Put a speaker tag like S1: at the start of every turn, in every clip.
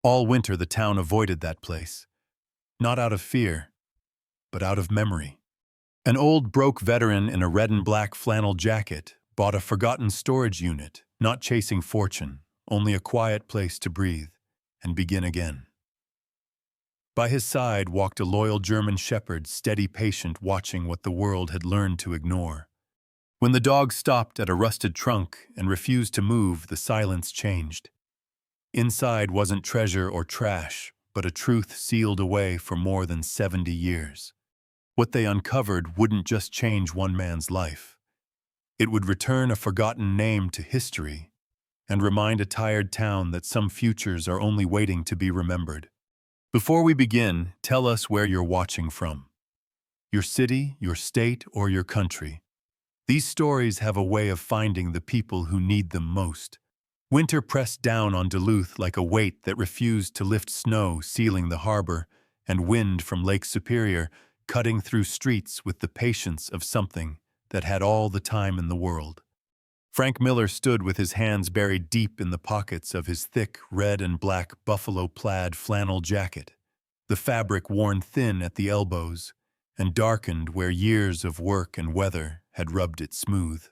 S1: All winter the town avoided that place, not out of fear, but out of memory. An old broke veteran in a red and black flannel jacket bought a forgotten storage unit, not chasing fortune, only a quiet place to breathe and begin again. By his side walked a loyal German shepherd, steady patient, watching what the world had learned to ignore. When the dog stopped at a rusted trunk and refused to move, the silence changed. Inside wasn't treasure or trash, but a truth sealed away for more than 70 years. What they uncovered wouldn't just change one man's life. It would return a forgotten name to history and remind a tired town that some futures are only waiting to be remembered. Before we begin, tell us where you're watching from. Your city, your state, or your country. These stories have a way of finding the people who need them most. Winter pressed down on Duluth like a weight that refused to lift, snow sealing the harbor, and wind from Lake Superior cutting through streets with the patience of something that had all the time in the world. Frank Miller stood with his hands buried deep in the pockets of his thick red and black buffalo plaid flannel jacket, the fabric worn thin at the elbows and darkened where years of work and weather had rubbed it smooth.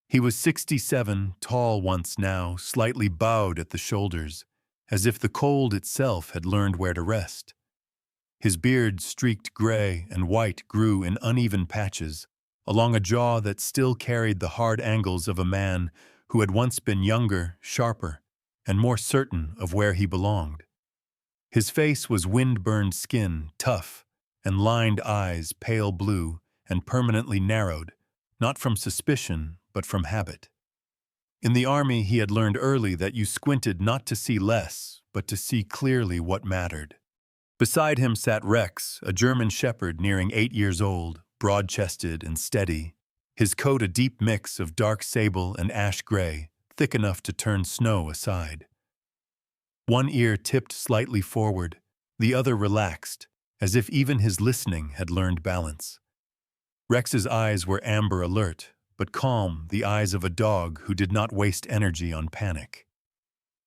S1: He was 67, tall once now, slightly bowed at the shoulders, as if the cold itself had learned where to rest. His beard, streaked gray and white, grew in uneven patches, along a jaw that still carried the hard angles of a man who had once been younger, sharper, and more certain of where he belonged. His face was wind-burned skin, tough, and lined eyes, pale blue and permanently narrowed, not from suspicion, but from habit. In the army, he had learned early that you squinted not to see less, but to see clearly what mattered. Beside him sat Rex, a German shepherd nearing 8 years old, broad-chested and steady, his coat a deep mix of dark sable and ash gray, thick enough to turn snow aside. One ear tipped slightly forward, the other relaxed, as if even his listening had learned balance. Rex's eyes were amber alert, but calm, the eyes of a dog who did not waste energy on panic.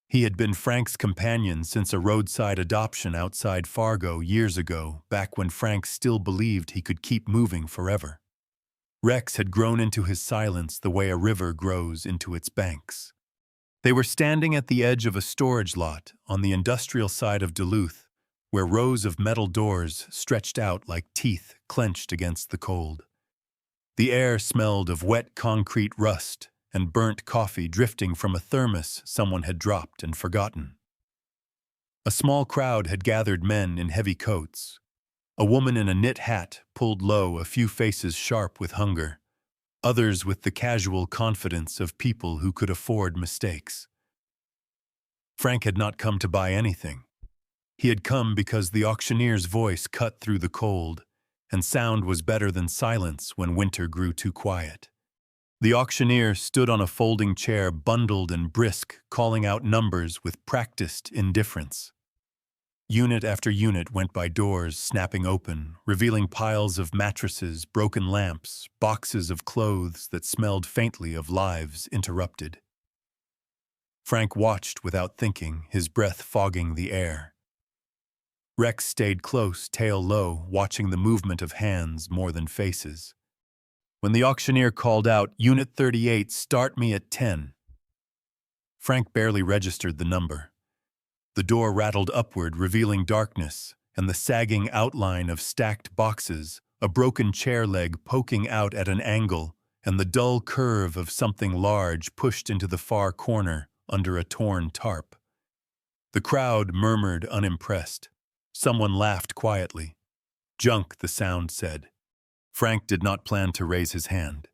S1: He had been Frank's companion since a roadside adoption outside Fargo years ago, back when Frank still believed he could keep moving forever. Rex had grown into his silence the way a river grows into its banks. They were standing at the edge of a storage lot on the industrial side of Duluth, where rows of metal doors stretched out like teeth clenched against the cold. The air smelled of wet concrete rust and burnt coffee drifting from a thermos someone had dropped and forgotten. A small crowd had gathered, men in heavy coats. A woman in a knit hat pulled low, a few faces sharp with hunger, others with the casual confidence of people who could afford mistakes. Frank had not come to buy anything. He had come because the auctioneer's voice cut through the cold, and sound was better than silence when winter grew too quiet. The auctioneer stood on a folding chair, bundled and brisk, calling out numbers with practiced indifference. Unit after unit went by doors, snapping open, revealing piles of mattresses, broken lamps, boxes of clothes that smelled faintly of lives interrupted. Frank watched without thinking, his breath fogging the air. Rex stayed close, tail low, watching the movement of hands more than faces. When the auctioneer called out, "Unit 38, start me at 10." Frank barely registered the number. The door rattled upward, revealing darkness and the sagging outline of stacked boxes, a broken chair leg poking out at an angle, and the dull curve of something large pushed into the far corner under a torn tarp. The crowd murmured, unimpressed. Someone laughed quietly. "Junk," the sound said. Frank did not plan to raise his hand.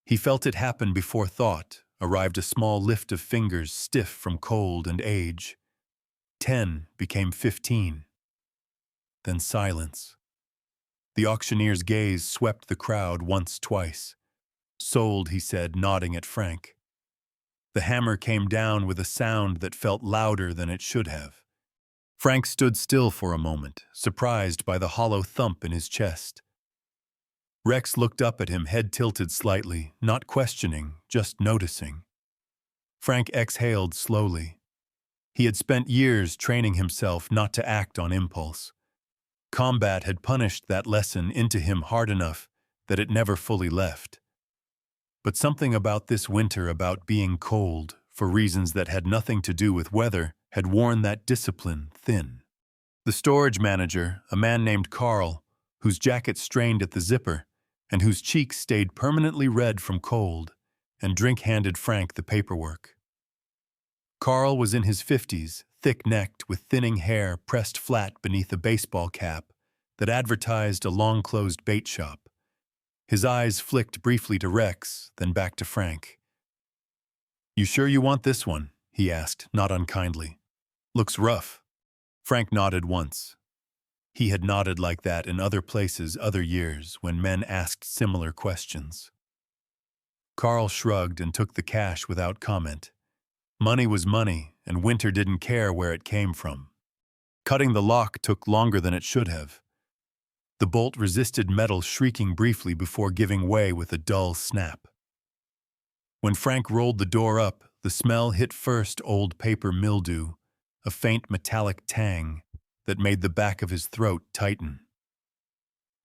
S1: He felt it happen before thought, arrived a small lift of fingers stiff from cold and age. 10 became 15. Then silence. The auctioneer's gaze swept the crowd once, twice. "Sold," he said, nodding at Frank. The hammer came down with a sound that felt louder than it should have. Frank stood still for a moment, surprised by the hollow thump in his chest. Rex looked up at him, head tilted slightly, not questioning, just noticing. Frank exhaled slowly. He had spent years training himself not to act on impulse. Combat had punished that lesson into him hard enough that it never fully left. But something about this winter, about being cold, for reasons that had nothing to do with weather, had worn that discipline thin. The storage manager, a man named Carl, whose jacket strained at the zipper, and whose cheeks stayed permanently red from cold, and drink handed Frank the paperwork. Carl was in his 50s, thick-necked with thinning hair pressed flat beneath a baseball cap that advertised a long-closed bait shop. His eyes flicked briefly to Rex, then back to Frank. "You sure you want this one?" he asked, not unkindly. "Looks rough." Frank nodded once. He had nodded like that in other places other years when men asked similar questions. Carl shrugged and took the cash without comment. Money was money, and Winter didn't care where it came from. Cutting the lock took longer than it should have. The bolt resisted metal, shrieking briefly before giving way with a dull snap. When Frank rolled the door up, the smell hit first old paper mildew, a faint metallic tang that made the back of his throat tighten.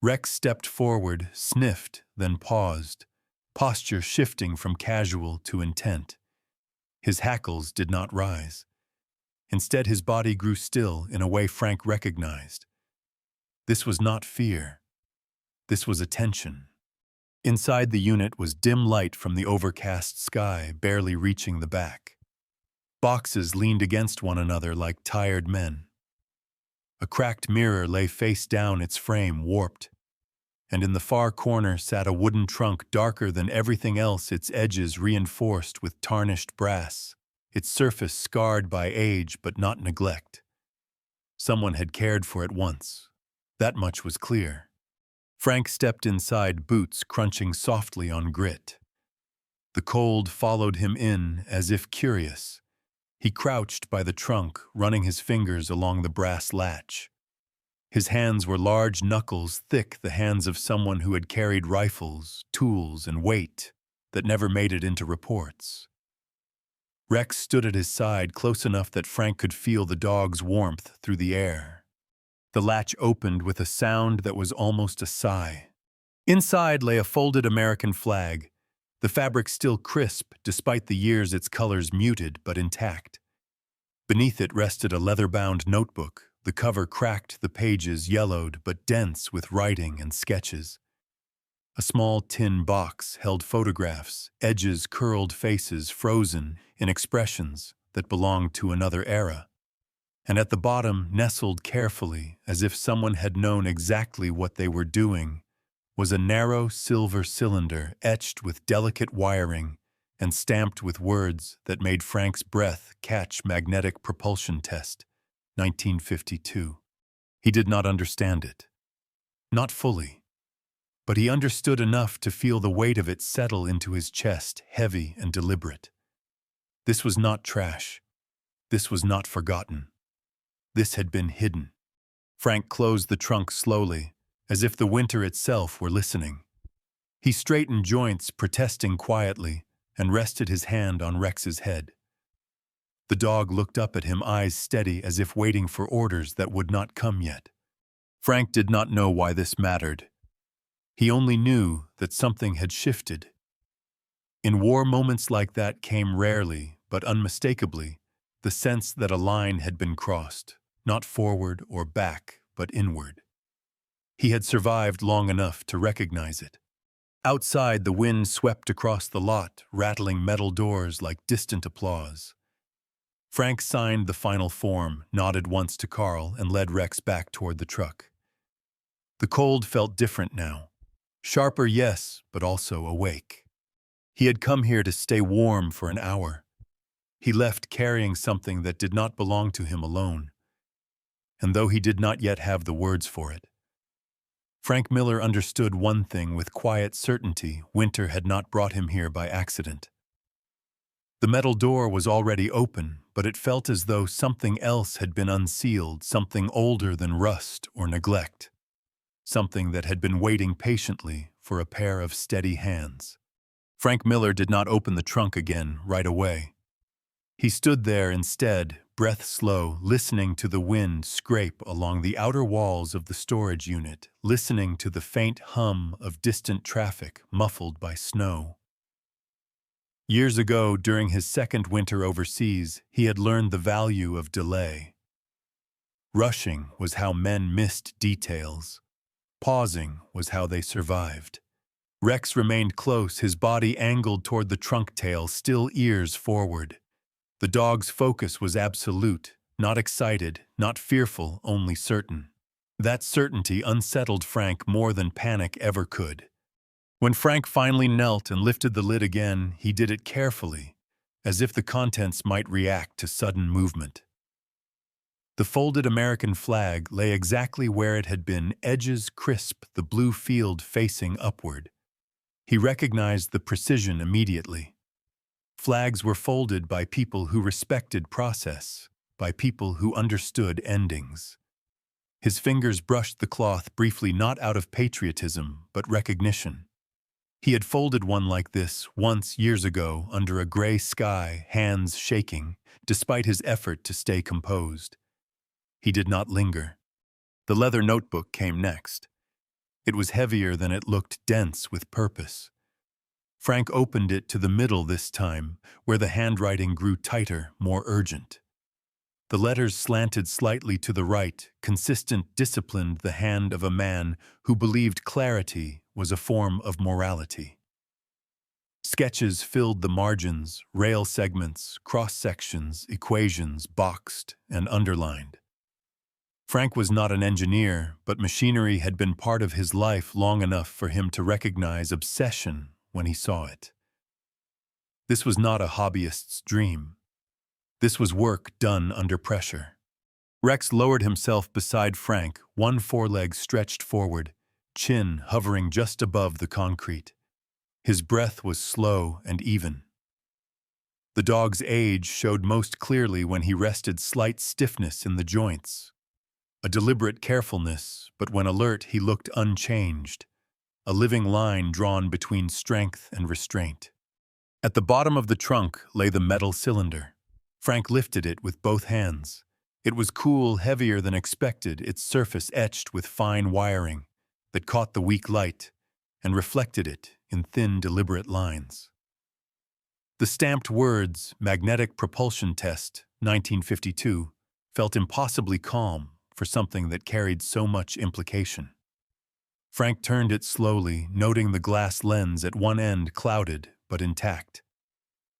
S1: Rex stepped forward, sniffed, then paused, posture shifting from casual to intent. His hackles did not rise. Instead, his body grew still in a way Frank recognized. This was not fear. This was attention. Inside the unit was dim light from the overcast sky, barely reaching the back. Boxes leaned against one another like tired men. A cracked mirror lay face down, its frame warped. And in the far corner sat a wooden trunk darker than everything else, its edges reinforced with tarnished brass, its surface scarred by age but not neglect. Someone had cared for it once. That much was clear. Frank stepped inside, boots crunching softly on grit. The cold followed him in as if curious. He crouched by the trunk, running his fingers along the brass latch. His hands were large knuckles, thick, the hands of someone who had carried rifles, tools, and weight that never made it into reports. Rex stood at his side, close enough that Frank could feel the dog's warmth through the air. The latch opened with a sound that was almost a sigh. Inside lay a folded American flag, the fabric still crisp despite the years its colors muted but intact. Beneath it rested a leather-bound notebook, the cover cracked, the pages yellowed but dense with writing and sketches. A small tin box held photographs, edges curled, faces frozen in expressions that belonged to another era. And at the bottom, nestled carefully, as if someone had known exactly what they were doing, was a narrow silver cylinder etched with delicate wiring and stamped with words that made Frank's breath catch. Magnetic propulsion test, 1952. He did not understand it. Not fully. But he understood enough to feel the weight of it settle into his chest, heavy and deliberate. This was not trash. This was not forgotten. This had been hidden. Frank closed the trunk slowly, as if the winter itself were listening. He straightened joints, protesting quietly, and rested his hand on Rex's head. The dog looked up at him, eyes steady, as if waiting for orders that would not come yet. Frank did not know why this mattered. He only knew that something had shifted. In war, moments like that came rarely, but unmistakably, the sense that a line had been crossed, not forward or back, but inward. He had survived long enough to recognize it. Outside, the wind swept across the lot, rattling metal doors like distant applause. Frank signed the final form, nodded once to Carl, and led Rex back toward the truck. The cold felt different now. Sharper, yes, but also awake. He had come here to stay warm for an hour. He left carrying something that did not belong to him alone. And though he did not yet have the words for it, Frank Miller understood one thing with quiet certainty: winter had not brought him here by accident. The metal door was already open, but it felt as though something else had been unsealed, something older than rust or neglect, something that had been waiting patiently for a pair of steady hands. Frank Miller did not open the trunk again right away. He stood there instead, breath slow, listening to the wind scrape along the outer walls of the storage unit, listening to the faint hum of distant traffic muffled by snow. Years ago, during his second winter overseas, he had learned the value of delay. Rushing was how men missed details. Pausing was how they survived. Rex remained close, his body angled toward the trunk tail, still ears forward. The dog's focus was absolute, not excited, not fearful, only certain. That certainty unsettled Frank more than panic ever could. When Frank finally knelt and lifted the lid again, he did it carefully, as if the contents might react to sudden movement. The folded American flag lay exactly where it had been, edges crisp, the blue field facing upward. He recognized the precision immediately. Flags were folded by people who respected process, by people who understood endings. His fingers brushed the cloth briefly, not out of patriotism, but recognition. He had folded one like this once years ago under a gray sky, hands shaking, despite his effort to stay composed. He did not linger. The leather notebook came next. It was heavier than it looked, dense with purpose. Frank opened it to the middle this time, where the handwriting grew tighter, more urgent. The letters slanted slightly to the right, consistent, disciplined, the hand of a man who believed clarity was a form of morality. Sketches filled the margins, rail segments, cross-sections, equations, boxed and underlined. Frank was not an engineer, but machinery had been part of his life long enough for him to recognize obsession when he saw it. This was not a hobbyist's dream. This was work done under pressure. Rex lowered himself beside Frank, one foreleg stretched forward, chin hovering just above the concrete. His breath was slow and even. The dog's age showed most clearly when he rested slight stiffness in the joints. A deliberate carefulness, but when alert he looked unchanged, a living line drawn between strength and restraint. At the bottom of the trunk lay the metal cylinder. Frank lifted it with both hands. It was cool, heavier than expected, its surface etched with fine wiring that caught the weak light and reflected it in thin, deliberate lines. The stamped words, "Magnetic Propulsion Test, 1952, felt impossibly calm for something that carried so much implication. Frank turned it slowly, noting the glass lens at one end clouded but intact.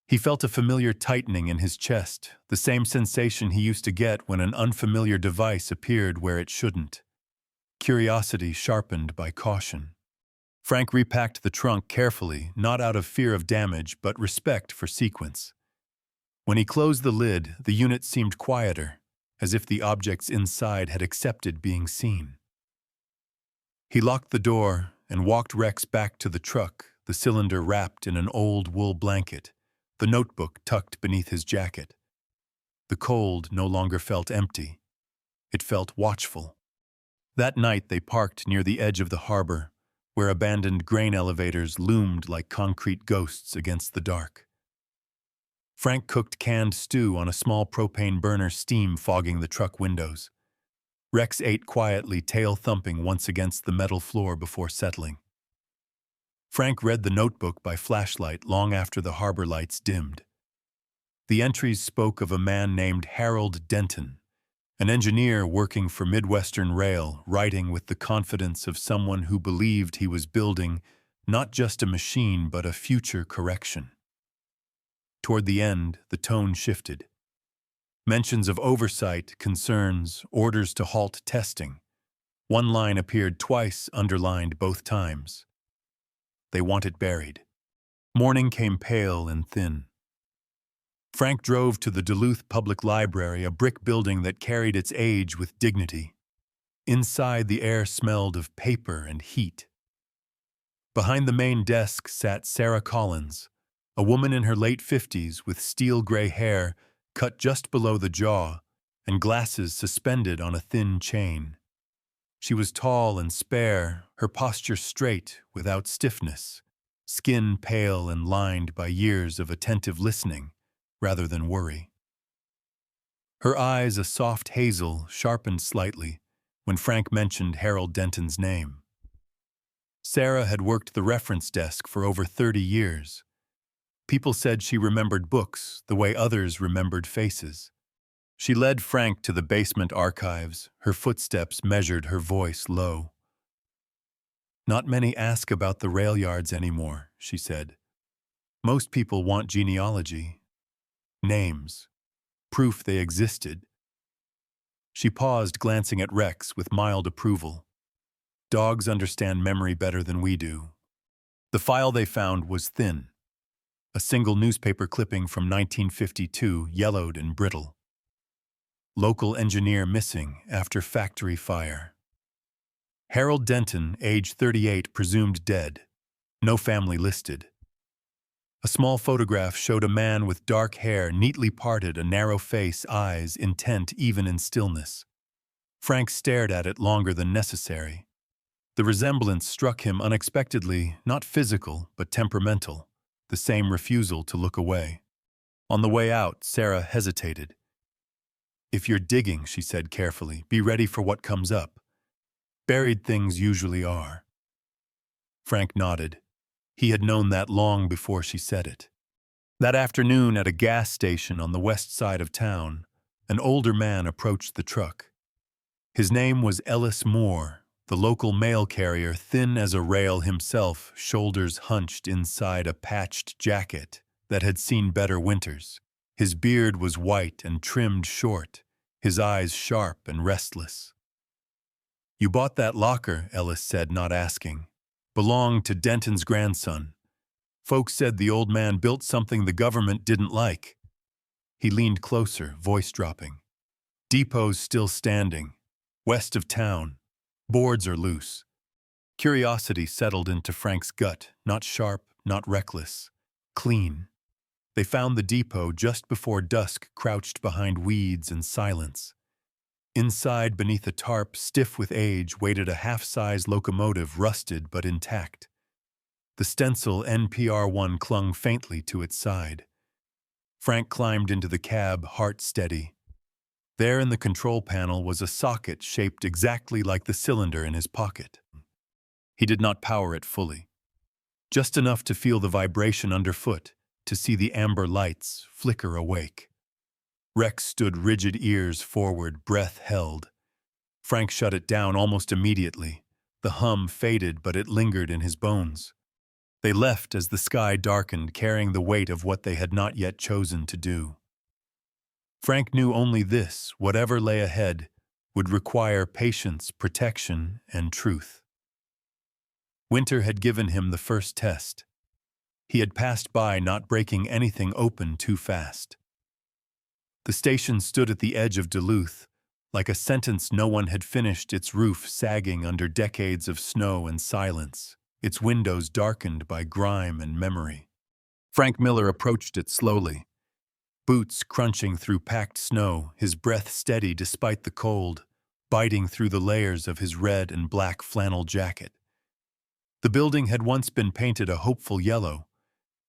S1: He felt a familiar tightening in his chest, the same sensation he used to get when an unfamiliar device appeared where it shouldn't. Curiosity sharpened by caution. Frank repacked the trunk carefully, not out of fear of damage, but respect for sequence. When he closed the lid, the unit seemed quieter, as if the objects inside had accepted being seen. He locked the door and walked Rex back to the truck, the cylinder wrapped in an old wool blanket, the notebook tucked beneath his jacket. The cold no longer felt empty. It felt watchful. That night they parked near the edge of the harbor, where abandoned grain elevators loomed like concrete ghosts against the dark. Frank cooked canned stew on a small propane burner, steam fogging the truck windows. Rex ate quietly, tail thumping once against the metal floor before settling. Frank read the notebook by flashlight long after the harbor lights dimmed. The entries spoke of a man named Harold Denton, an engineer working for Midwestern Rail, writing with the confidence of someone who believed he was building not just a machine but a future correction. Toward the end, the tone shifted. Mentions of oversight, concerns, orders to halt testing. One line appeared twice, underlined both times. They want it buried. Morning came pale and thin. Frank drove to the Duluth Public Library, a brick building that carried its age with dignity. Inside, the air smelled of paper and heat. Behind the main desk sat Sarah Collins, a woman in her late 50s with steel-gray hair cut just below the jaw and glasses suspended on a thin chain. She was tall and spare, her posture straight without stiffness, skin pale and lined by years of attentive listening, rather than worry. Her eyes, a soft hazel, sharpened slightly when Frank mentioned Harold Denton's name. Sarah had worked the reference desk for over 30 years. People said she remembered books the way others remembered faces. She led Frank to the basement archives. Her footsteps measured her voice low. "Not many ask about the rail yards anymore," she said. "Most people want genealogy, names, proof they existed." She paused, glancing at Rex with mild approval. "Dogs understand memory better than we do." The file they found was thin. A single newspaper clipping from 1952, yellowed and brittle. "Local engineer missing after factory fire." Harold Denton, age 38, presumed dead. No family listed. A small photograph showed a man with dark hair, neatly parted, a narrow face, eyes intent even in stillness. Frank stared at it longer than necessary. The resemblance struck him unexpectedly, not physical, but temperamental, the same refusal to look away. On the way out, Sarah hesitated. "If you're digging," she said carefully, "be ready for what comes up. Buried things usually are." Frank nodded. He had known that long before she said it. That afternoon at a gas station on the west side of town, an older man approached the truck. His name was Ellis Moore, the local mail carrier, thin as a rail himself, shoulders hunched inside a patched jacket that had seen better winters. His beard was white and trimmed short, his eyes sharp and restless. "You bought that locker," Ellis said, not asking. "Belonged to Denton's grandson. Folks said the old man built something the government didn't like." He leaned closer, voice dropping. "Depot's still standing. West of town. Boards are loose." Curiosity settled into Frank's gut, not sharp, not reckless. Clean. They found the depot just before dusk, crouched behind weeds and silence. Inside, beneath a tarp, stiff with age, waited a half-size locomotive, rusted but intact. The stencil NPR1 clung faintly to its side. Frank climbed into the cab, heart steady. There in the control panel was a socket shaped exactly like the cylinder in his pocket. He did not power it fully. Just enough to feel the vibration underfoot, to see the amber lights flicker awake. Rex stood rigid, ears forward, breath held. Frank shut it down almost immediately. The hum faded, but it lingered in his bones. They left as the sky darkened, carrying the weight of what they had not yet chosen to do. Frank knew only this: whatever lay ahead would require patience, protection, and truth. Winter had given him the first test. He had passed by, not breaking anything open too fast. The station stood at the edge of Duluth, like a sentence no one had finished, its roof sagging under decades of snow and silence, its windows darkened by grime and memory. Frank Miller approached it slowly, boots crunching through packed snow, his breath steady despite the cold, biting through the layers of his red and black flannel jacket. The building had once been painted a hopeful yellow,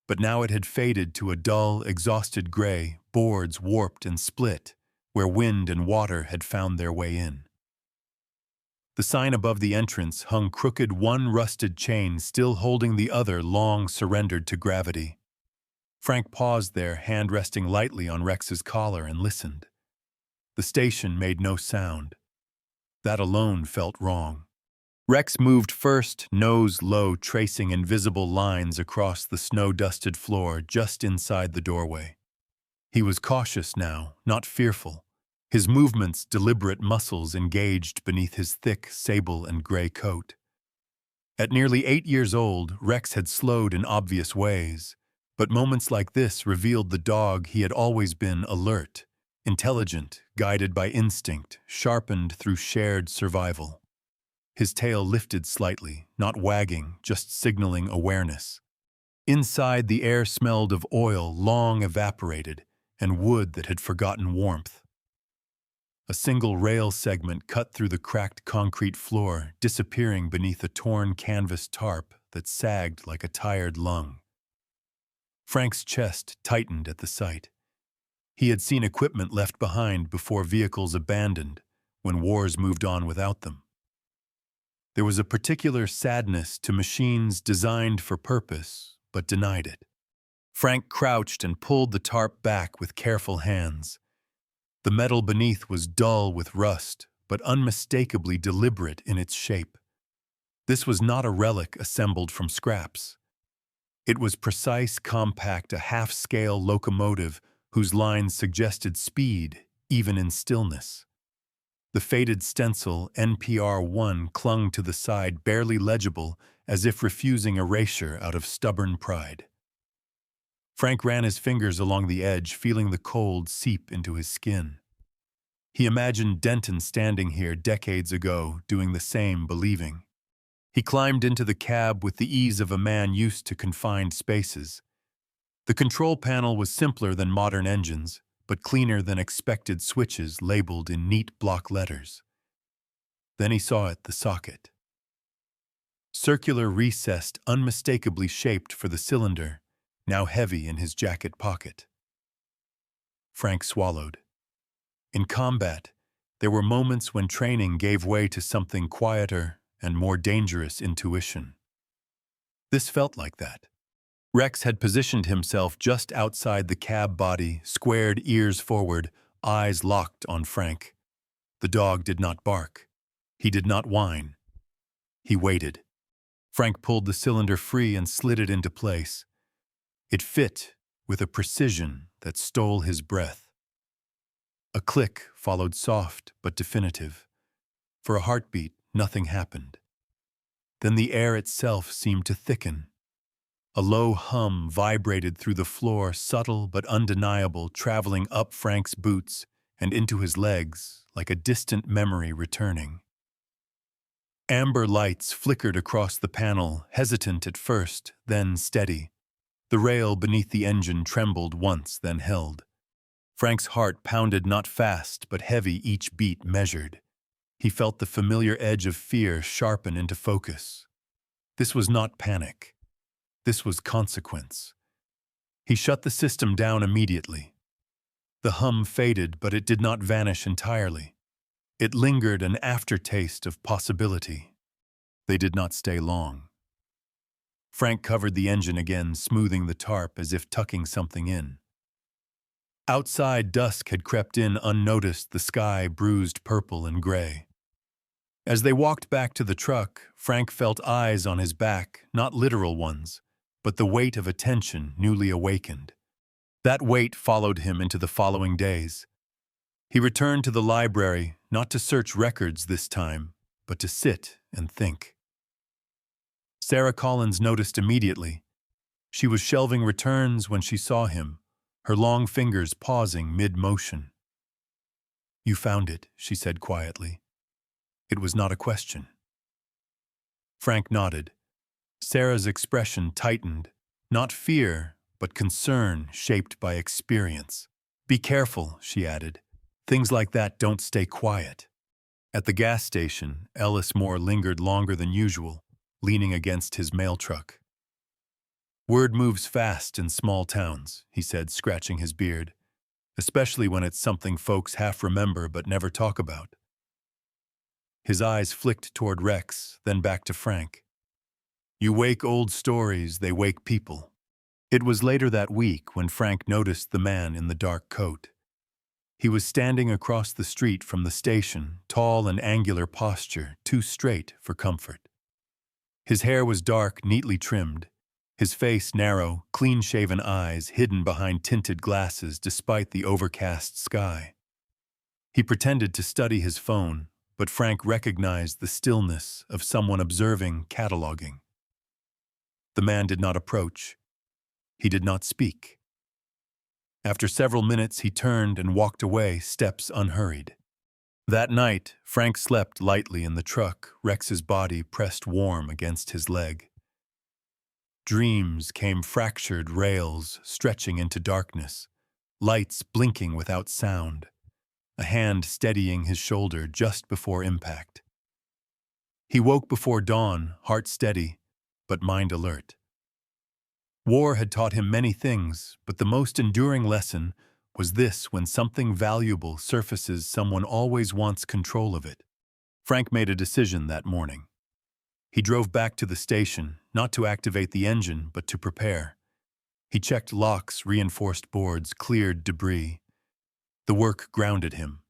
S1: but now it had faded to a dull, exhausted gray, boards warped and split, where wind and water had found their way in. The sign above the entrance hung crooked, one rusted chain still holding the other long surrendered to gravity. Frank paused there, hand resting lightly on Rex's collar, and listened. The station made no sound. That alone felt wrong. Rex moved first, nose low, tracing invisible lines across the snow-dusted floor just inside the doorway. He was cautious now, not fearful. His movements, deliberate, muscles engaged beneath his thick sable and gray coat. At nearly 8 years old, Rex had slowed in obvious ways, but moments like this revealed the dog he had always been: alert, intelligent, guided by instinct, sharpened through shared survival. His tail lifted slightly, not wagging, just signaling awareness. Inside, the air smelled of oil long evaporated and wood that had forgotten warmth. A single rail segment cut through the cracked concrete floor, disappearing beneath a torn canvas tarp that sagged like a tired lung. Frank's chest tightened at the sight. He had seen equipment left behind before vehicles abandoned, when wars moved on without them. There was a particular sadness to machines designed for purpose, but denied it. Frank crouched and pulled the tarp back with careful hands. The metal beneath was dull with rust, but unmistakably deliberate in its shape. This was not a relic assembled from scraps. It was precise, compact, a half-scale locomotive whose lines suggested speed, even in stillness. The faded stencil NPR1 clung to the side, barely legible, as if refusing erasure out of stubborn pride. Frank ran his fingers along the edge, feeling the cold seep into his skin. He imagined Denton standing here decades ago, doing the same, believing. He climbed into the cab with the ease of a man used to confined spaces. The control panel was simpler than modern engines, but cleaner than expected switches labeled in neat block letters. Then he saw it, the socket. Circular, recessed, unmistakably shaped for the cylinder, now heavy in his jacket pocket. Frank swallowed. In combat, there were moments when training gave way to something quieter and more dangerous intuition. This felt like that. Rex had positioned himself just outside the cab body, squared ears forward, eyes locked on Frank. The dog did not bark. He did not whine. He waited. Frank pulled the cylinder free and slid it into place. It fit with a precision that stole his breath. A click followed, soft but definitive. For a heartbeat, nothing happened. Then the air itself seemed to thicken. A low hum vibrated through the floor, subtle but undeniable, traveling up Frank's boots and into his legs like a distant memory returning. Amber lights flickered across the panel, hesitant at first, then steady. The rail beneath the engine trembled once, then held. Frank's heart pounded, not fast but heavy, each beat measured. He felt the familiar edge of fear sharpen into focus. This was not panic. This was consequence. He shut the system down immediately. The hum faded, but it did not vanish entirely. It lingered, an aftertaste of possibility. They did not stay long. Frank covered the engine again, smoothing the tarp as if tucking something in. Outside, dusk had crept in unnoticed, the sky bruised purple and gray. As they walked back to the truck, Frank felt eyes on his back, not literal ones, but the weight of attention newly awakened. That weight followed him into the following days. He returned to the library, not to search records this time, but to sit and think. Sarah Collins noticed immediately. She was shelving returns when she saw him, her long fingers pausing mid-motion. "You found it," she said quietly. It was not a question. Frank nodded. Sarah's expression tightened, not fear, but concern shaped by experience. "Be careful," she added. "Things like that don't stay quiet." At the gas station, Ellis Moore lingered longer than usual, leaning against his mail truck. "Word moves fast in small towns," he said, scratching his beard, "especially when it's something folks half remember but never talk about." His eyes flicked toward Rex, then back to Frank. "You wake old stories, they wake people." It was later that week when Frank noticed the man in the dark coat. He was standing across the street from the station, tall and angular posture, too straight for comfort. His hair was dark, neatly trimmed. His face narrow, clean-shaven eyes hidden behind tinted glasses despite the overcast sky. He pretended to study his phone, but Frank recognized the stillness of someone observing, cataloging. The man did not approach. He did not speak. After several minutes, he turned and walked away, steps unhurried. That night, Frank slept lightly in the truck, Rex's body pressed warm against his leg. Dreams came, fractured rails stretching into darkness, lights blinking without sound, a hand steadying his shoulder just before impact. He woke before dawn, heart steady, but mind alert. War had taught him many things, but the most enduring lesson Was this when something valuable surfaces, someone always wants control of it? Frank made a decision that morning. He drove back to the station, not to activate the engine, but to prepare. He checked locks, reinforced boards, cleared debris. The work grounded him.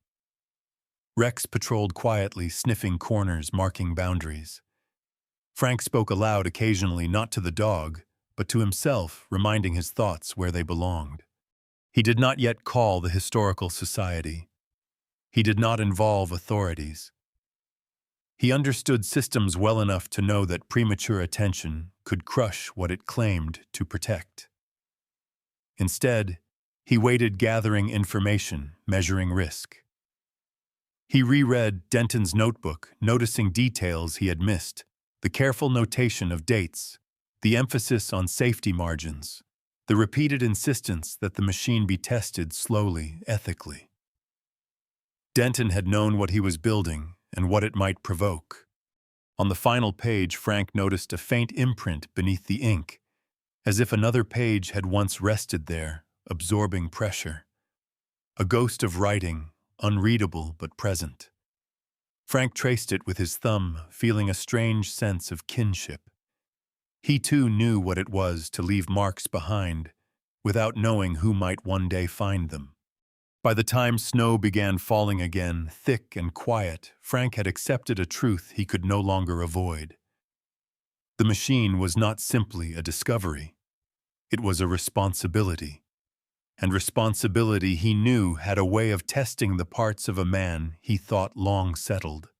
S1: Rex patrolled quietly, sniffing corners, marking boundaries. Frank spoke aloud occasionally, not to the dog, but to himself, reminding his thoughts where they belonged. He did not yet call the historical society. He did not involve authorities. He understood systems well enough to know that premature attention could crush what it claimed to protect. Instead, he waited, gathering information, measuring risk. He reread Denton's notebook, noticing details he had missed, the careful notation of dates, the emphasis on safety margins, the repeated insistence that the machine be tested slowly, ethically. Denton had known what he was building and what it might provoke. On the final page, Frank noticed a faint imprint beneath the ink, as if another page had once rested there, absorbing pressure. A ghost of writing, unreadable but present. Frank traced it with his thumb, feeling a strange sense of kinship. He too knew what it was to leave marks behind, without knowing who might one day find them. By the time snow began falling again, thick and quiet, Frank had accepted a truth he could no longer avoid. The machine was not simply a discovery. It was a responsibility. And responsibility, he knew, had a way of testing the parts of a man he thought long settled.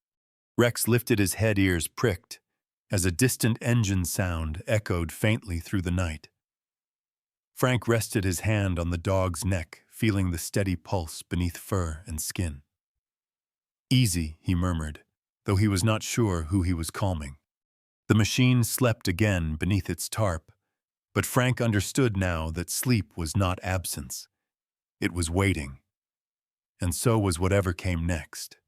S1: Rex lifted his head, ears pricked, as a distant engine sound echoed faintly through the night. Frank rested his hand on the dog's neck, feeling the steady pulse beneath fur and skin. "Easy," he murmured, though he was not sure who he was calming. The machine slept again beneath its tarp, but Frank understood now that sleep was not absence. It was waiting. And so was whatever came next.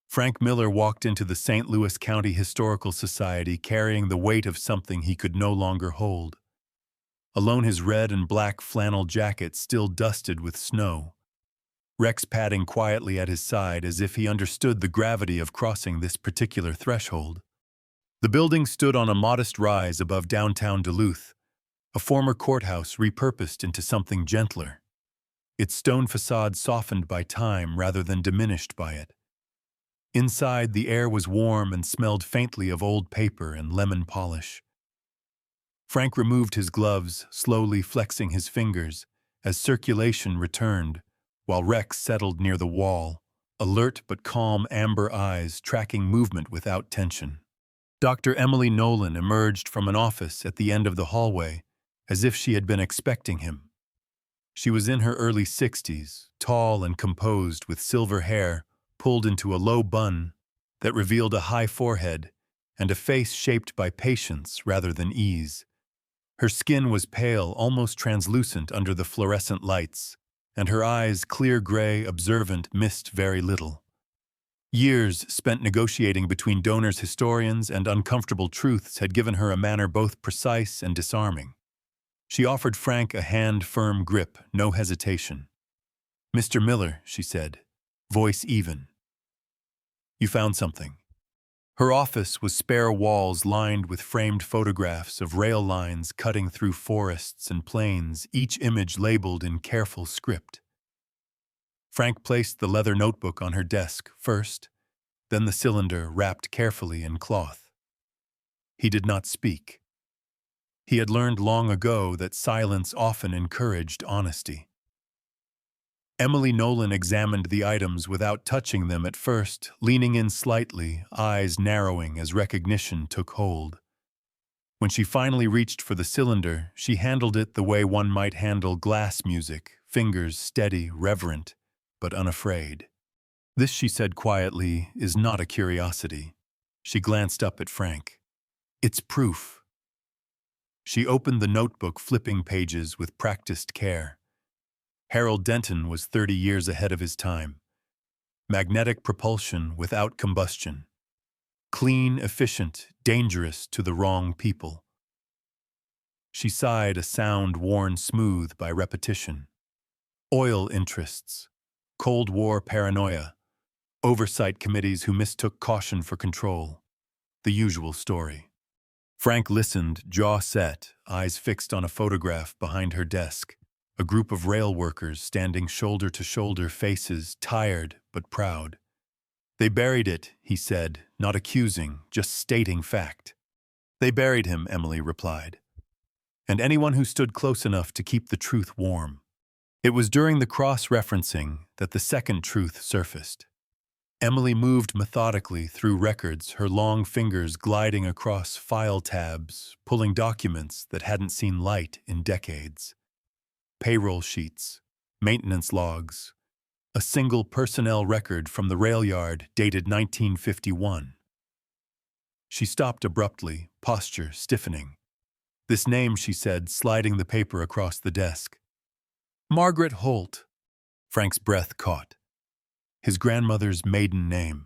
S1: Frank Miller walked into the St. Louis County Historical Society carrying the weight of something he could no longer hold. Alone, his red and black flannel jacket still dusted with snow. Rex padding quietly at his side as if he understood the gravity of crossing this particular threshold. The building stood on a modest rise above downtown Duluth, a former courthouse repurposed into something gentler, its stone facade softened by time rather than diminished by it. Inside, the air was warm and smelled faintly of old paper and lemon polish. Frank removed his gloves, slowly flexing his fingers, as circulation returned, while Rex settled near the wall, alert but calm amber eyes tracking movement without tension. Dr. Emily Nolan emerged from an office at the end of the hallway, as if she had been expecting him. She was in her early 60s, tall and composed, with silver hair pulled into a low bun that revealed a high forehead and a face shaped by patience rather than ease. Her skin was pale, almost translucent under the fluorescent lights, and her eyes, clear gray, observant, missed very little. Years spent negotiating between donors, historians, and uncomfortable truths had given her a manner both precise and disarming. She offered Frank a hand-firm grip, no hesitation. "Mr. Miller," she said, voice even. "You found something." Her office was spare walls lined with framed photographs of rail lines cutting through forests and plains, each image labeled in careful script. Frank placed the leather notebook on her desk first, then the cylinder wrapped carefully in cloth. He did not speak. He had learned long ago that silence often encouraged honesty. Emily Nolan examined the items without touching them at first, leaning in slightly, eyes narrowing as recognition took hold. When she finally reached for the cylinder, she handled it the way one might handle glass music, fingers steady, reverent, but unafraid. "This," she said quietly, "is not a curiosity." She glanced up at Frank. "It's proof." She opened the notebook, flipping pages with practiced care. Harold Denton was 30 years ahead of his time. Magnetic propulsion without combustion. Clean, efficient, dangerous to the wrong people. She sighed, a sound worn smooth by repetition. Oil interests, Cold War paranoia, oversight committees who mistook caution for control. The usual story. Frank listened, jaw set, eyes fixed on a photograph behind her desk. A group of rail workers standing shoulder to shoulder, faces tired but proud. They buried it, he said, not accusing, just stating fact. They buried him, Emily replied. And anyone who stood close enough to keep the truth warm. It was during the cross-referencing that the second truth surfaced. Emily moved methodically through records, her long fingers gliding across file tabs, pulling documents that hadn't seen light in decades. Payroll sheets, maintenance logs, a single personnel record from the rail yard dated 1951. She stopped abruptly, posture stiffening. This name, she said, sliding the paper across the desk. Margaret Holt. Frank's breath caught. His grandmother's maiden name.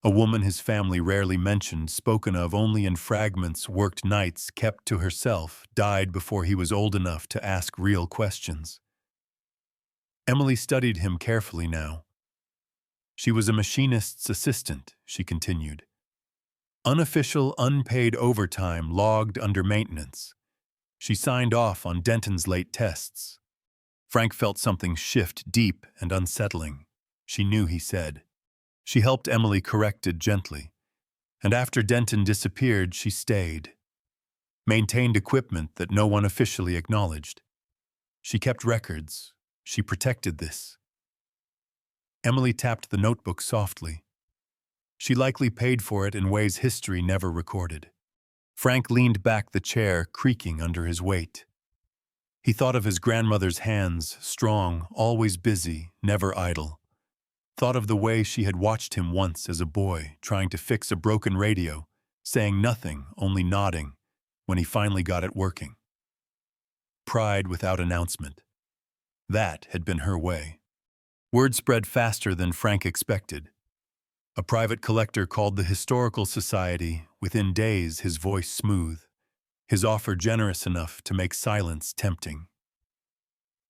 S1: A woman his family rarely mentioned, spoken of only in fragments, worked nights, kept to herself, died before he was old enough to ask real questions. Emily studied him carefully now. She was a machinist's assistant, she continued. Unofficial, unpaid overtime logged under maintenance. She signed off on Denton's late tests. Frank felt something shift deep and unsettling. She knew, he said. She helped Emily correct it gently. And after Denton disappeared, she stayed. Maintained equipment that no one officially acknowledged. She kept records. She protected this. Emily tapped the notebook softly. She likely paid for it in ways history never recorded. Frank leaned back the chair, creaking under his weight. He thought of his grandmother's hands, strong, always busy, never idle. Thought of the way she had watched him once as a boy, trying to fix a broken radio, saying nothing, only nodding, when he finally got it working. Pride without announcement. That had been her way. Word spread faster than Frank expected. A private collector called the Historical Society, within days his voice smooth, his offer generous enough to make silence tempting.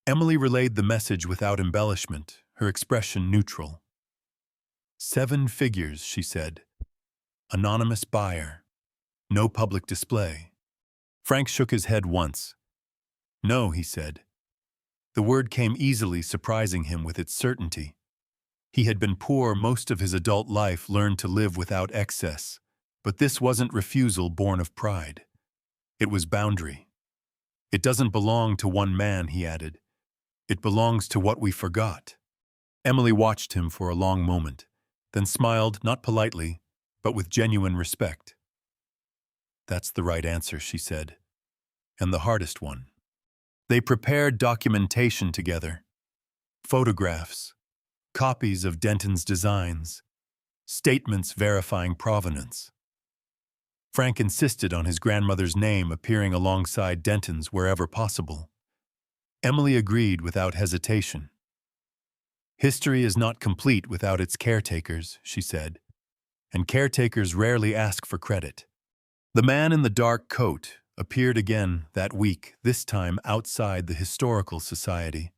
S1: Emily relayed the message without embellishment, her expression neutral. 7 figures, she said. Anonymous buyer. No public display. Frank shook his head once. No, he said. The word came easily, surprising him with its certainty. He had been poor most of his adult life, learned to live without excess. But this wasn't refusal born of pride. It was boundary. It doesn't belong to one man, he added. It belongs to what we forgot. Emily watched him for a long moment, then smiled, not politely, but with genuine respect. That's the right answer, she said, and the hardest one. They prepared documentation together. Photographs, copies of Denton's designs, statements verifying provenance. Frank insisted on his grandmother's name appearing alongside Denton's wherever possible. Emily agreed without hesitation. History is not complete without its caretakers, she said, and caretakers rarely ask for credit. The man in the dark coat appeared again that week, this time outside the Historical Society.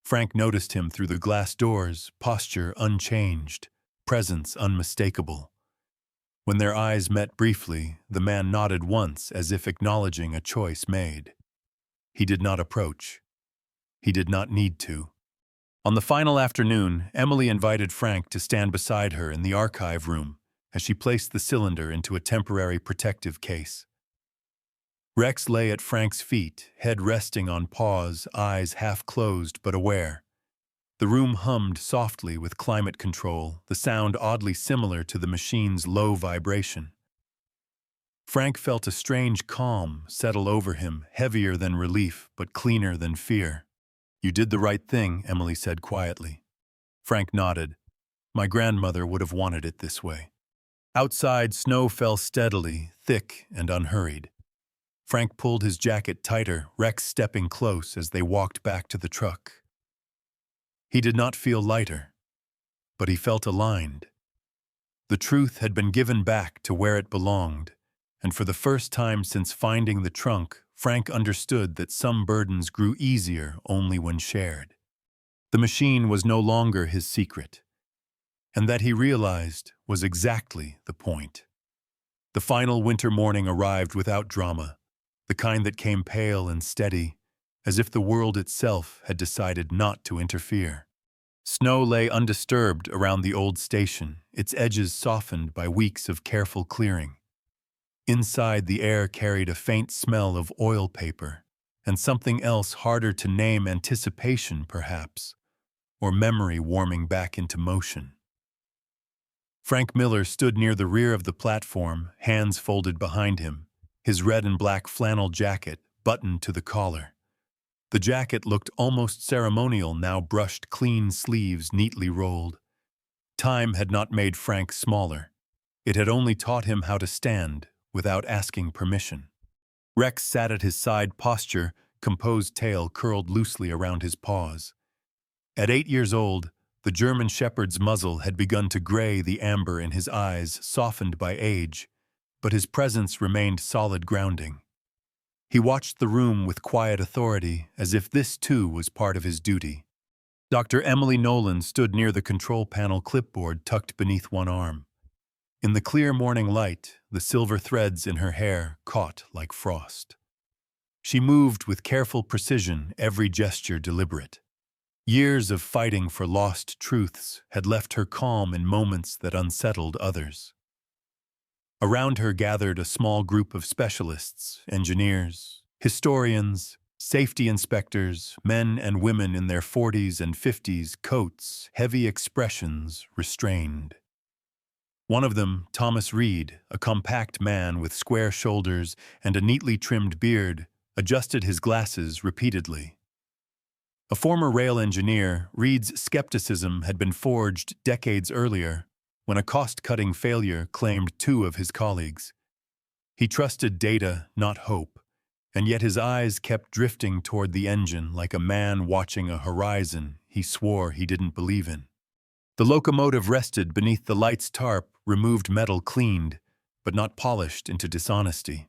S1: Frank noticed him through the glass doors, posture unchanged, presence unmistakable. When their eyes met briefly, the man nodded once as if acknowledging a choice made. He did not approach. He did not need to. On the final afternoon, Emily invited Frank to stand beside her in the archive room as she placed the cylinder into a temporary protective case. Rex lay at Frank's feet, head resting on paws, eyes half closed but aware. The room hummed softly with climate control, the sound oddly similar to the machine's low vibration. Frank felt a strange calm settle over him, heavier than relief but cleaner than fear. You did the right thing, Emily said quietly. Frank nodded. My grandmother would have wanted it this way. Outside, snow fell steadily, thick and unhurried. Frank pulled his jacket tighter, Rex stepping close as they walked back to the truck. He did not feel lighter, but he felt aligned. The truth had been given back to where it belonged, and for the first time since finding the trunk, Frank understood that some burdens grew easier only when shared. The machine was no longer his secret, and that he realized was exactly the point. The final winter morning arrived without drama, the kind that came pale and steady, as if the world itself had decided not to interfere. Snow lay undisturbed around the old station, its edges softened by weeks of careful clearing. Inside, the air carried a faint smell of oil paper, and something else harder to name, anticipation, perhaps, or memory warming back into motion. Frank Miller stood near the rear of the platform, hands folded behind him, his red and black flannel jacket buttoned to the collar. The jacket looked almost ceremonial now, brushed clean sleeves neatly rolled. Time had not made Frank smaller. It had only taught him how to stand without asking permission. Rex sat at his side, posture, composed, tail curled loosely around his paws. At 8 years old, the German shepherd's muzzle had begun to gray, the amber in his eyes softened by age, but his presence remained solid grounding. He watched the room with quiet authority, as if this too was part of his duty. Dr. Emily Nolan stood near the control panel, clipboard tucked beneath one arm. In the clear morning light, the silver threads in her hair caught like frost. She moved with careful precision, every gesture deliberate. Years of fighting for lost truths had left her calm in moments that unsettled others. Around her gathered a small group of specialists, engineers, historians, safety inspectors, men and women in their 40s and 50s, coats, heavy expressions, restrained. One of them, Thomas Reed, a compact man with square shoulders and a neatly trimmed beard, adjusted his glasses repeatedly. A former rail engineer, Reed's skepticism had been forged decades earlier when a cost-cutting failure claimed 2 of his colleagues. He trusted data, not hope, and yet his eyes kept drifting toward the engine like a man watching a horizon he swore he didn't believe in. The locomotive rested beneath the light's tarp, removed metal cleaned, but not polished into dishonesty.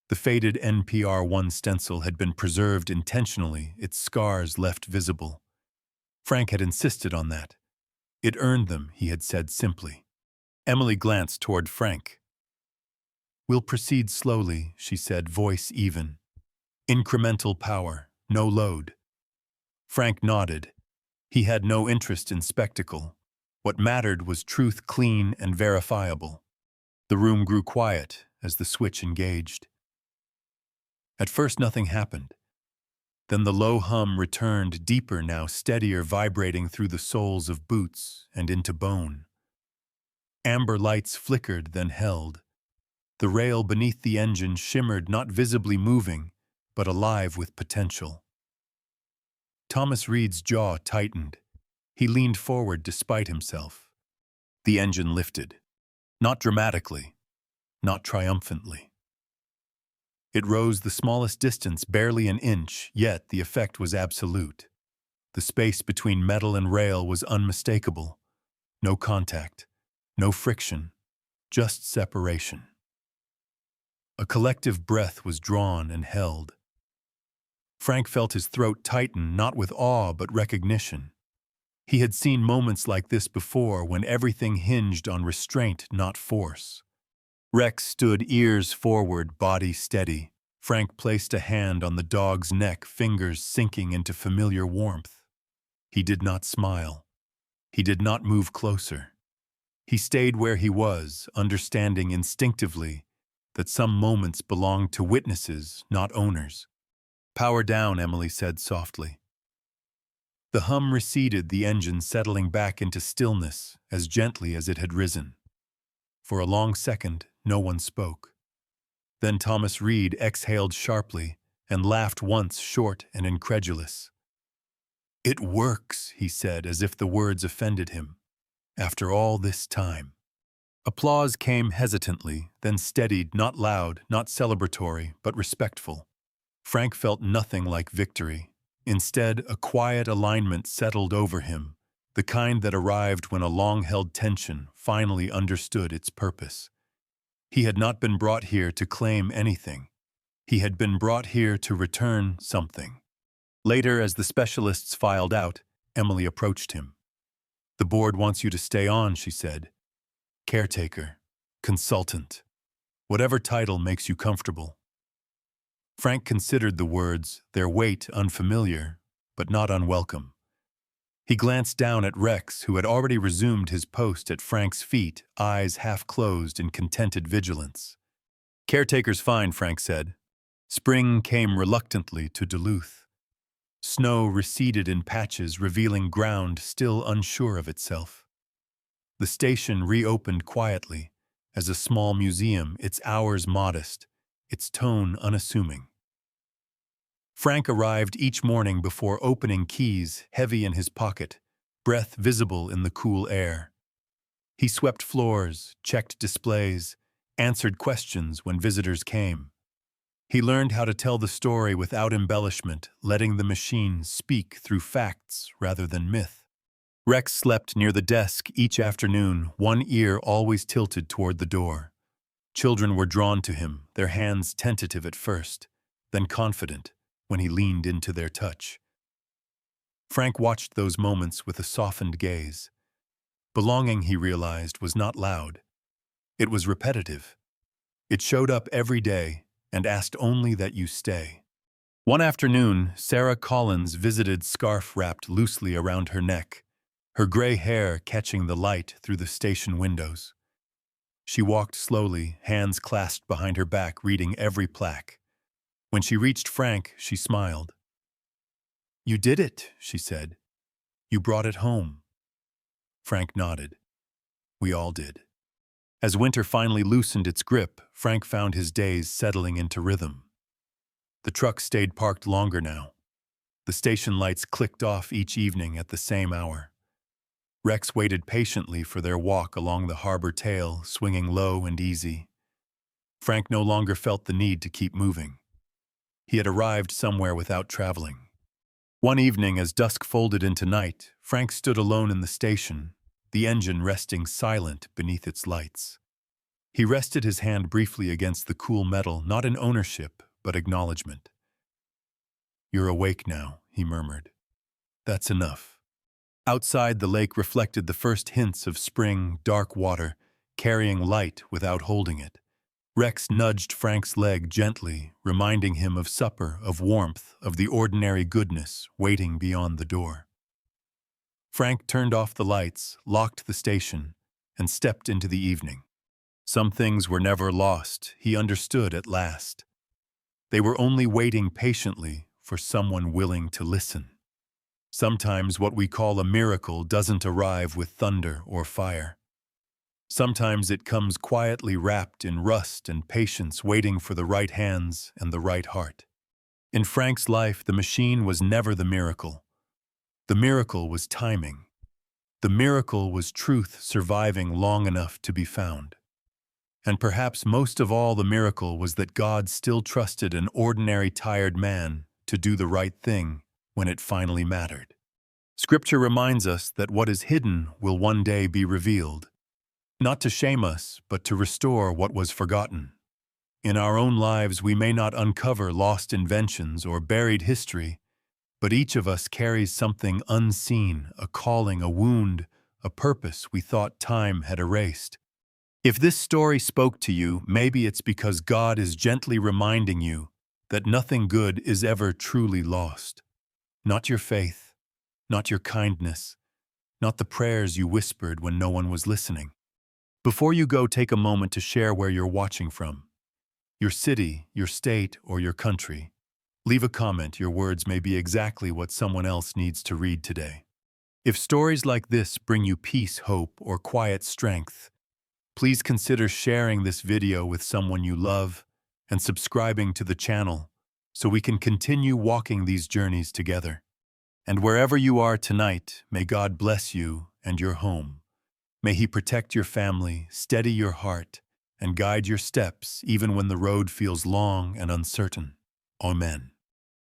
S1: The faded NPR1 stencil had been preserved intentionally, its scars left visible. Frank had insisted on that. It earned them, he had said simply. Emily glanced toward Frank. "We'll proceed slowly," she said, voice even. "Incremental power, no load." Frank nodded. He had no interest in spectacle. What mattered was truth, clean and verifiable. The room grew quiet as the switch engaged. At first nothing happened. Then the low hum returned, deeper now, steadier, vibrating through the soles of boots and into bone. Amber lights flickered, then held. The rail beneath the engine shimmered, not visibly moving, but alive with potential. Thomas Reed's jaw tightened. He leaned forward despite himself. The engine lifted. Not dramatically, not triumphantly. It rose the smallest distance, barely an inch, yet the effect was absolute. The space between metal and rail was unmistakable. No contact, no friction, just separation. A collective breath was drawn and held. Frank felt his throat tighten, not with awe but recognition. He had seen moments like this before, when everything hinged on restraint, not force. Rex stood, ears forward, body steady. Frank placed a hand on the dog's neck, fingers sinking into familiar warmth. He did not smile. He did not move closer. He stayed where he was, understanding instinctively that some moments belonged to witnesses, not owners. "Power down," Emily said softly. The hum receded, the engine settling back into stillness as gently as it had risen. For a long second, no one spoke. Then Thomas Reed exhaled sharply and laughed once, short and incredulous. "It works," he said, as if the words offended him. "After all this time." Applause came hesitantly, then steadied, not loud, not celebratory, but respectful. Frank felt nothing like victory. Instead, a quiet alignment settled over him, the kind that arrived when a long-held tension finally understood its purpose. He had not been brought here to claim anything. He had been brought here to return something. Later, as the specialists filed out, Emily approached him. "The board wants you to stay on," she said. "Caretaker, consultant, whatever title makes you comfortable." Frank considered the words, their weight unfamiliar, but not unwelcome. He glanced down at Rex, who had already resumed his post at Frank's feet, eyes half closed in contented vigilance. "Caretaker's fine," Frank said. Spring came reluctantly to Duluth. Snow receded in patches, revealing ground still unsure of itself. The station reopened quietly, as a small museum, its hours modest, its tone unassuming. Frank arrived each morning before opening keys heavy in his pocket, breath visible in the cool air. He swept floors, checked displays, answered questions when visitors came. He learned how to tell the story without embellishment, letting the machine speak through facts rather than myth. Rex slept near the desk each afternoon, one ear always tilted toward the door. Children were drawn to him, their hands tentative at first, then confident when he leaned into their touch. Frank watched those moments with a softened gaze. Belonging, he realized, was not loud. It was repetitive. It showed up every day and asked only that you stay. One afternoon, Sarah Collins visited, scarf wrapped loosely around her neck, her gray hair catching the light through the station windows. She walked slowly, hands clasped behind her back, reading every plaque. When she reached Frank, she smiled. "You did it," she said. "You brought it home." Frank nodded. We all did. As winter finally loosened its grip, Frank found his days settling into rhythm. The truck stayed parked longer now. The station lights clicked off each evening at the same hour. Rex waited patiently for their walk along the harbor tail, swinging low and easy. Frank no longer felt the need to keep moving. He had arrived somewhere without traveling. One evening, as dusk folded into night, Frank stood alone in the station, the engine resting silent beneath its lights. He rested his hand briefly against the cool metal, not in ownership, but acknowledgement. "You're awake now," he murmured. "That's enough." Outside, the lake reflected the first hints of spring, dark water, carrying light without holding it. Rex nudged Frank's leg gently, reminding him of supper, of warmth, of the ordinary goodness waiting beyond the door. Frank turned off the lights, locked the station, and stepped into the evening. Some things were never lost, he understood at last. They were only waiting patiently for someone willing to listen. Sometimes what we call a miracle doesn't arrive with thunder or fire. Sometimes it comes quietly wrapped in rust and patience, waiting for the right hands and the right heart. In Frank's life, the machine was never the miracle. The miracle was timing. The miracle was truth surviving long enough to be found. And perhaps most of all, the miracle was that God still trusted an ordinary tired man to do the right thing when it finally mattered. Scripture reminds us that what is hidden will one day be revealed, not to shame us, but to restore what was forgotten. In our own lives, we may not uncover lost inventions or buried history, but each of us carries something unseen, a calling, a wound, a purpose we thought time had erased. If this story spoke to you, maybe it's because God is gently reminding you that nothing good is ever truly lost. Not your faith, not your kindness, not the prayers you whispered when no one was listening. Before you go, take a moment to share where you're watching from. Your city, your state, or your country. Leave a comment. Your words may be exactly what someone else needs to read today. If stories like this bring you peace, hope, or quiet strength, please consider sharing this video with someone you love and subscribing to the channel so we can continue walking these journeys together. And wherever you are tonight, may God bless you and your home. May He protect your family, steady your heart, and guide your steps even when the road feels long and uncertain. Amen.